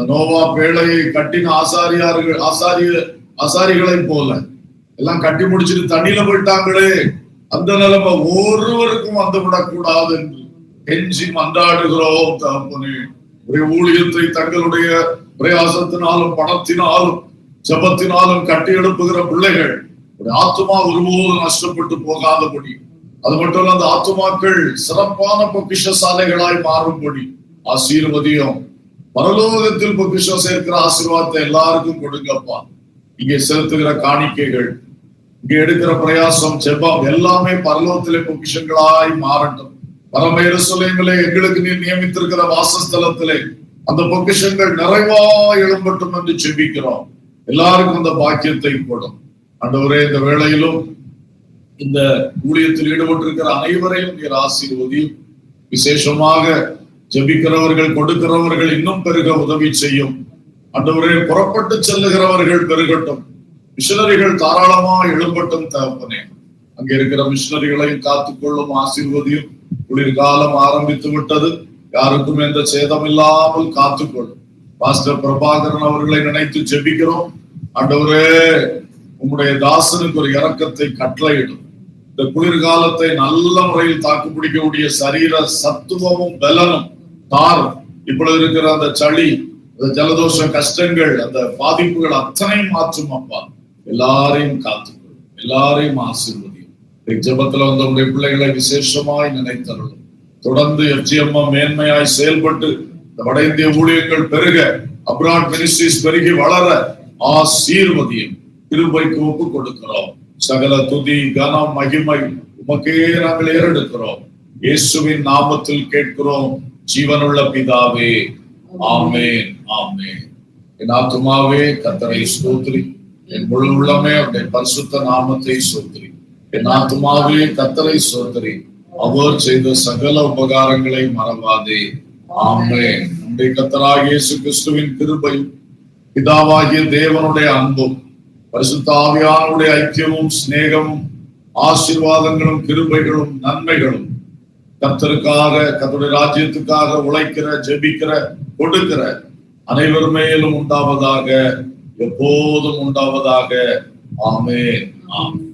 நோவா பேழையை கட்டின ஆசாரிகளை போல எல்லாம் கட்டி முடிச்சுட்டு தண்ணியில போயிட்டாங்களே, அந்த நிலைமை ஒருவருக்கும் வந்து விடக்கூடாது என்று கெஞ்சி மன்றாடுகிறோம். தகப்பனே, ஒரு ஊழியத்தை தங்களுடைய பிரயாசத்தினாலும் பணத்தினாலும் ஜபத்தினாலும் கட்டி எழுப்புகிற பிள்ளைகள் ஆத்துமா ஒருபோதும் நஷ்டப்பட்டு போகாதபடி, அது மட்டும் இல்ல, அந்த ஆத்துமாக்கள் சிறப்பான பொக்கிஷசாலைகளாய் மாறும்படி ஆசீர்வதியும். பரலோகத்தில் பொக்கிஷம் சேர்க்கிற ஆசீர்வாதத்தை எல்லாருக்கும் கொடுங்கப்பா. இங்கே செலுத்துகிற காணிக்கைகள், இங்கே எடுக்கிற பிரயாசம், ஜெபம் எல்லாமே பரலோகத்திலே பொக்கிஷங்களாய் மாறட்டும். பரம எருசலேமிலே எங்களுக்கு நீர் நியமித்திருக்கிற வாசஸ்தலத்திலே அந்த பொக்கிஷங்கள் நிறைவாய் எழும்பட்டும் என்று ஜெபிக்கிறோம். எல்லாருக்கும் அந்த பாக்கியத்தை கொடும். ஆண்டவரே, இந்த வேளையிலும் இந்த ஊழியத்தில் ஈடுபட்டிருக்கிற அனைவரையும் நீர் ஆசீர்வதியும். விசேஷமாக ஜெபிக்கிறவர்கள், கொடுக்கிறவர்கள் இன்னும் பெருக உதவி செய்யும். ஆண்டவரே, புறப்பட்டு செல்லுகிறவர்கள் பெருகட்டும். மிஷனரிகள் தாராளமா எழும்பட்டும். தகப்பனே, அங்க இருக்கிற மிஷனரிகளையும் காத்துக்கொள்ளும், ஆசீர்வதியும். குளிர்காலம் ஆரம்பித்து விட்டது, யாருக்கும் எந்த சேதம் இல்லாமல் காத்துக்கொள்ளும். பாஸ்டர் பிரபாகரன் அவர்களை நினைத்து ஜெபிக்கிறோம். ஆண்டவரே, உங்களுடைய தாசனுக்கு ஒரு இரக்கத்தை கட்டளையிடும். இந்த குளிர்காலத்தை நல்ல முறையில் தாக்கு பிடிக்கக்கூடிய சரீர சத்துவமும் பலனும் தாரும். இப்பொழுது இருக்கிற அந்த சளி, அந்த ஜலதோஷ கஷ்டங்கள், அந்த பாதிப்புகள் அத்தனையும் மாற்றும் அப்பா. எல்லாரையும் காத்துக்கொள்ளும், எல்லாரையும் ஆசீர்வதியும். ஜெபத்துல வந்து உங்களுடைய பிள்ளைகளை விசேஷமாய் நினைத்தருளும். தொடர்ந்து FGM மேன்மையாய் செயல்பட்டு இந்த வட இந்திய ஊழியங்கள் பெருக, அப்ராட் மினிஸ்ட்ரிஸ் பெருகி வளர ஆசீர்வதியும். கிருபைக்கு ஒப்பு கொடுக்கிறோம். சகல துதி, கனம், மகிமை உமக்கே நாங்கள் ஏறெடுக்கிறோம். இயேசுவின் நாமத்தில் கேட்கிறோம் ஜீவனுள்ள பிதாவே, ஆமென், ஆமென். என் ஆத்துமாவே கர்த்தரை ஸ்தோத்திரி, என் முழு உள்ளமே அவருடைய பரிசுத்த நாமத்தை ஸ்தோத்திரி. என் ஆத்துமாவே கர்த்தரை ஸ்தோத்திரி, அவர் செய்த சகல உபகாரங்களை மறவாதே. ஆமென். நம்முடைய கர்த்தராகிய இயேசு கிறிஸ்துவின் கிருபையும் பிதாவாகிய தேவனுடைய அன்பும் பரிசுத்த ஆவியானவருடைய ஐக்கியமும் சிநேகமும் ஆசீர்வாதங்களும் கிருபைகளும் நன்மைகளும் கர்த்தருக்காக, கர்த்தருடைய ராஜ்யத்துக்காக உழைக்கிற, ஜெபிக்கிற, கொடுக்கிற அனைவர் மேலும் உண்டாவதாக, எப்போதும் உண்டாவதாக. ஆமென், ஆமென்.